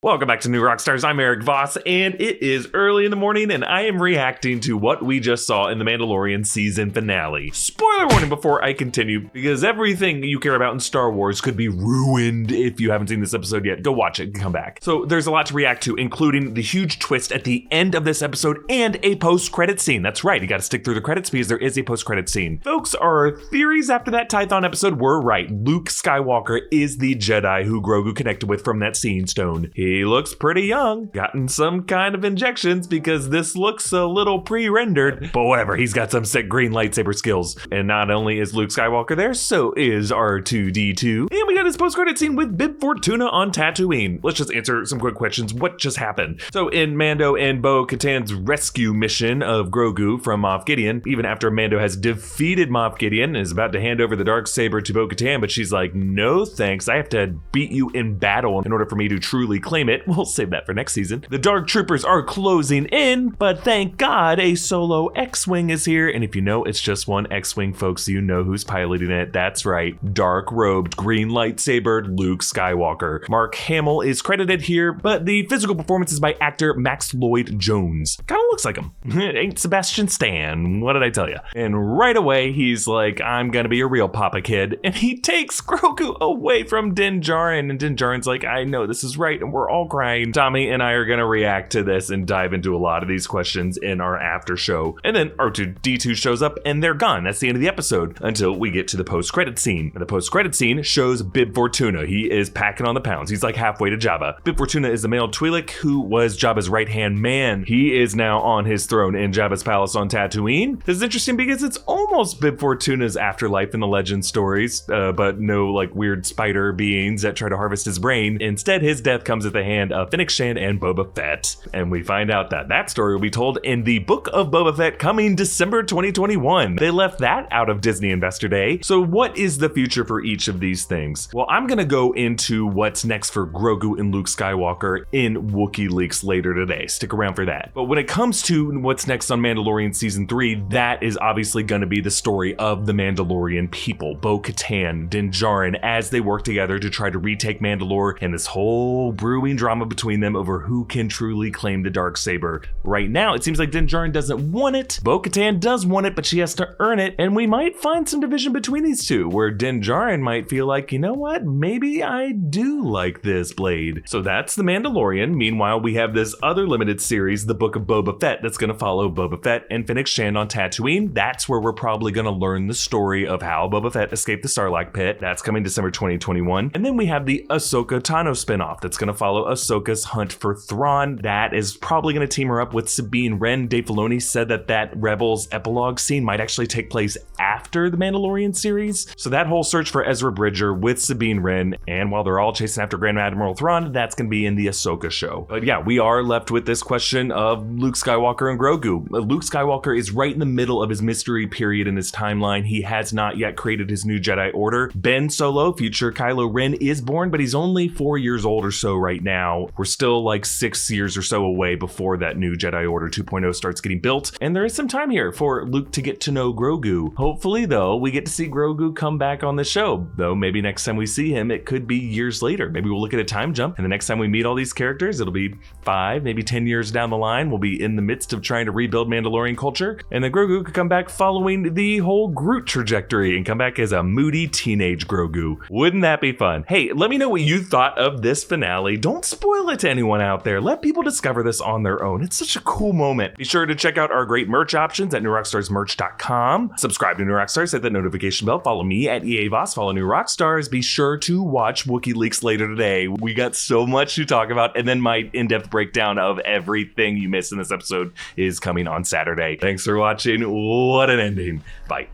Welcome back to New Rockstars. I'm Erik Voss, and it is early in the morning, and I am reacting to what we just saw in the Mandalorian Season Finale. Spoiler warning before I continue, because everything you care about in Star Wars could be ruined if you haven't seen this episode yet. Go watch it and come back. So there's a lot to react to, including the huge twist at the end of this episode and a post-credit scene. That's right, you gotta stick through the credits because there is a post-credit scene. Folks, our theories after that Tython episode were right. Luke Skywalker is the Jedi who Grogu connected with from that Seeing Stone. He looks pretty young, gotten some kind of injections because this looks a little pre-rendered, but whatever, he's got some sick green lightsaber skills. And not only is Luke Skywalker there, so is R2-D2. And we got his post-credit scene with Bib Fortuna on Tatooine. Let's just answer some quick questions. What just happened? So in Mando and Bo-Katan's rescue mission of Grogu from Moff Gideon, even after Mando has defeated Moff Gideon and is about to hand over the darksaber to Bo-Katan, but she's like, no thanks, I have to beat you in battle in order for me to truly claim it. We'll save that for next season. The dark troopers are closing in, but thank God a solo X-Wing is here. And if you know it's just one X-Wing, folks, you know who's piloting it. That's right, dark-robed, green lightsabered Luke Skywalker. Mark Hamill is credited here, but the physical performance is by actor Max Lloyd-Jones. Kind of looks like him. It ain't Sebastian Stan. What did I tell you? And right away, he's like, I'm gonna be a real papa kid. And he takes Grogu away from Din Djarin. And Din Djarin's like, I know this is right. And we're all crying. Tommy and I are gonna react to this and dive into a lot of these questions in our after show. And then R2-D2 shows up and they're gone. That's the end of the episode until we get to the post-credit scene. And the post-credit scene shows Bib Fortuna. He is packing on the pounds. He's like halfway to Jabba. Bib Fortuna is the male Twi'lek who was Jabba's right-hand man. He is now on his throne in Jabba's palace on Tatooine. This is interesting because it's almost Bib Fortuna's afterlife in the legend stories, but no like weird spider beings that try to harvest his brain. Instead, his death comes at the hand of Fennec Shand and Boba Fett. And we find out that that story will be told in the Book of Boba Fett coming December 2021. They left that out of Disney Investor Day. So what is the future for each of these things? Well, I'm gonna go into what's next for Grogu and Luke Skywalker in Wookieeleaks later today. Stick around for that. But when it comes to what's next on Mandalorian Season 3, that is obviously gonna be the story of the Mandalorian people, Bo-Katan, Din Djarin, as they work together to try to retake Mandalore and this whole brewing drama between them over who can truly claim the darksaber. Right now, it seems like Din Djarin doesn't want it. Bo-Katan does want it, but she has to earn it. And we might find some division between these two, where Din Djarin might feel like, you know what, maybe I do like this blade. So that's the Mandalorian. Meanwhile, we have this other limited series, the Book of Boba Fett, that's gonna follow Boba Fett and Fennec Shand on Tatooine. That's where we're probably gonna learn the story of how Boba Fett escaped the Sarlacc pit. That's coming December 2021. And then we have the Ahsoka Tano spinoff that's gonna follow Ahsoka's hunt for Thrawn. That is probably going to team her up with Sabine Wren. Dave Filoni said that Rebels epilogue scene might actually take place after the Mandalorian series. So that whole search for Ezra Bridger with Sabine Wren, and while they're all chasing after Grand Admiral Thrawn, that's going to be in the Ahsoka show. But yeah, we are left with this question of Luke Skywalker and Grogu. Luke Skywalker is right in the middle of his mystery period in his timeline. He has not yet created his new Jedi Order. Ben Solo, future Kylo Ren, is born, but he's only 4 years old or so right now. We're still like 6 years or so away before that new Jedi Order 2.0 starts getting built, and there is some time here for Luke to get to know Grogu. Hopefully, though, we get to see Grogu come back on the show, though maybe next time we see him, it could be years later. Maybe we'll look at a time jump, and the next time we meet all these characters, it'll be 5, maybe 10 years down the line. We'll be in the midst of trying to rebuild Mandalorian culture, and then Grogu could come back following the whole Groot trajectory and come back as a moody teenage Grogu. Wouldn't that be fun? Hey, let me know what you thought of this finale. Don't spoil it to anyone out there. Let people discover this on their own. It's such a cool moment. Be sure to check out our great merch options at newrockstarsmerch.com. Subscribe to New Rockstars, hit that notification bell. Follow me at EA Voss. Follow New Rockstars. Be sure to watch Wookieeleaks later today. We got so much to talk about, and then my in-depth breakdown of everything you missed in this episode is coming on Saturday. Thanks for watching. What an ending. Bye.